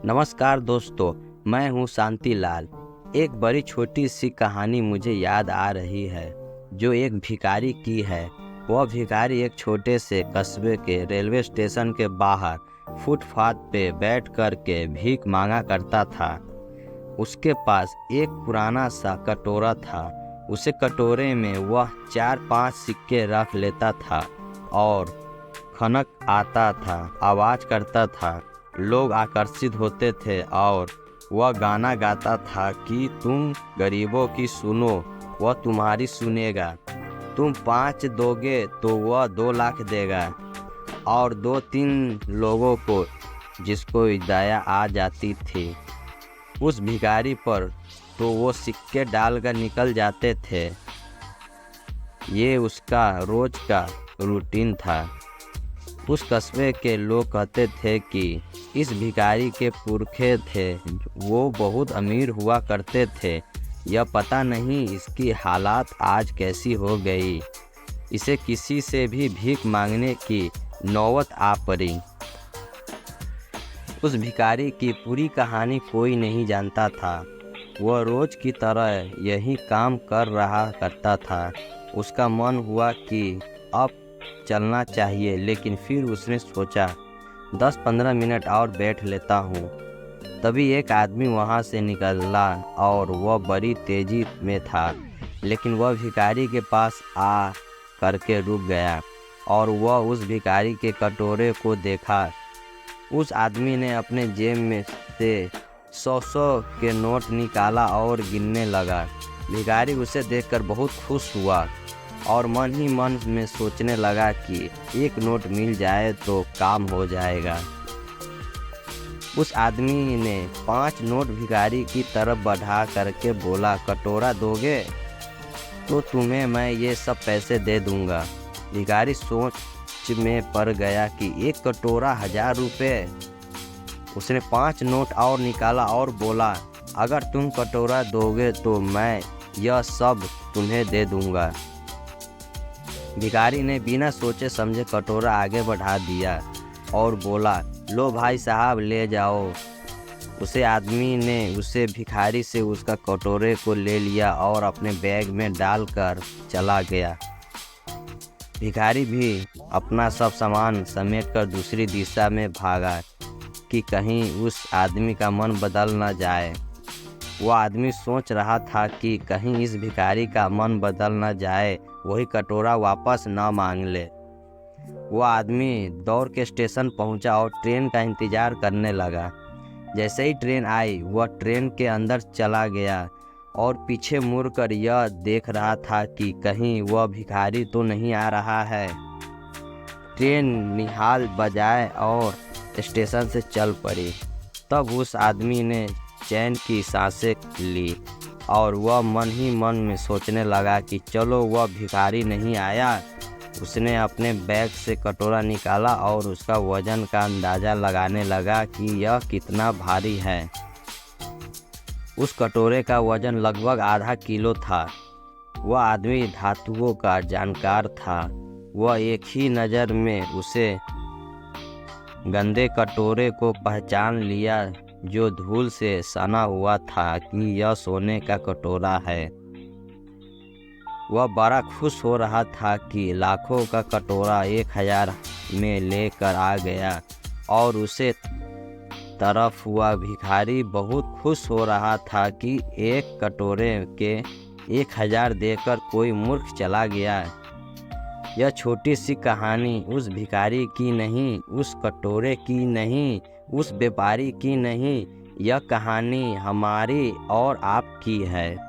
नमस्कार दोस्तों, मैं हूँ शांति लाल। एक बड़ी छोटी सी कहानी मुझे याद आ रही है जो एक भिखारी की है। वह भिखारी एक छोटे से कस्बे के रेलवे स्टेशन के बाहर फुटपाथ पे बैठ कर के भीख मांगा करता था। उसके पास एक पुराना सा कटोरा था। उसे कटोरे में वह 4-5 सिक्के रख लेता था और खनक आता था, आवाज़ करता था। लोग आकर्षित होते थे और वह गाना गाता था कि तुम गरीबों की सुनो, वह तुम्हारी सुनेगा। तुम 5 दोगे तो वह 2 लाख देगा। और 2-3 लोगों को जिसको दया आ जाती थी उस भिखारी पर तो वो सिक्के डालकर निकल जाते थे। ये उसका रोज का रूटीन था। उस कस्बे के लोग कहते थे कि इस भिखारी के पुरखे थे, वो बहुत अमीर हुआ करते थे। यह पता नहीं इसकी हालात आज कैसी हो गई। इसे किसी से भी भीख मांगने की नौबत आ पड़ी। उस भिखारी की पूरी कहानी कोई नहीं जानता था। वह रोज की तरह यही काम कर रहा करता था। उसका मन हुआ कि अब चलना चाहिए, लेकिन फिर उसने सोचा 10-15 मिनट और बैठ लेता हूँ। तभी एक आदमी वहाँ से निकला और वह बड़ी तेजी में था, लेकिन वह भिखारी के पास आ करके रुक गया और वह उस भिखारी के कटोरे को देखा। उस आदमी ने अपने जेब में से 100-100 के नोट निकाला और गिनने लगा। भिखारी उसे देखकर बहुत खुश हुआ और मन ही मन में सोचने लगा कि एक नोट मिल जाए तो काम हो जाएगा। उस आदमी ने 5 नोट भिखारी की तरफ बढ़ा करके बोला, कटोरा दोगे तो तुम्हें मैं ये सब पैसे दे दूंगा। भिखारी सोच में पड़ गया कि एक कटोरा 1000 रुपये। उसने 5 नोट और निकाला और बोला, अगर तुम कटोरा दोगे तो मैं यह सब तुम्हें दे दूंगा। भिखारी ने बिना सोचे समझे कटोरा आगे बढ़ा दिया और बोला, लो भाई साहब ले जाओ। उसे आदमी ने उसे भिखारी से उसका कटोरे को ले लिया और अपने बैग में डालकर चला गया। भिखारी भी अपना सब सामान समेटकर दूसरी दिशा में भागा कि कहीं उस आदमी का मन बदल न जाए। वह आदमी सोच रहा था कि कहीं इस भिखारी का मन बदल न जाए, वही कटोरा वापस न मांग ले। वह आदमी दौड़ के स्टेशन पहुंचा और ट्रेन का इंतज़ार करने लगा। जैसे ही ट्रेन आई वह ट्रेन के अंदर चला गया और पीछे मुड़कर यह देख रहा था कि कहीं वह भिखारी तो नहीं आ रहा है। ट्रेन निहाल बजाए और स्टेशन से चल पड़ी। तब उस आदमी ने चैन की सांसें ली और वह मन ही मन में सोचने लगा कि चलो वह भिखारी नहीं आया। उसने अपने बैग से कटोरा निकाला और उसका वजन का अंदाज़ा लगाने लगा कि यह कितना भारी है। उस कटोरे का वजन लगभग आधा किलो था। वह आदमी धातुओं का जानकार था। वह एक ही नज़र में उसे गंदे कटोरे को पहचान लिया जो धूल से सना हुआ था कि यह सोने का कटोरा है। वह बड़ा खुश हो रहा था कि लाखों का कटोरा 1000 में लेकर आ गया और उसे तरफ हुआ भिखारी बहुत खुश हो रहा था कि एक कटोरे के 1000 देकर कोई मूर्ख चला गया। यह छोटी सी कहानी उस भिखारी की नहीं, उस कटोरे की नहीं, उस व्यापारी की नहीं, यह कहानी हमारी और आपकी है।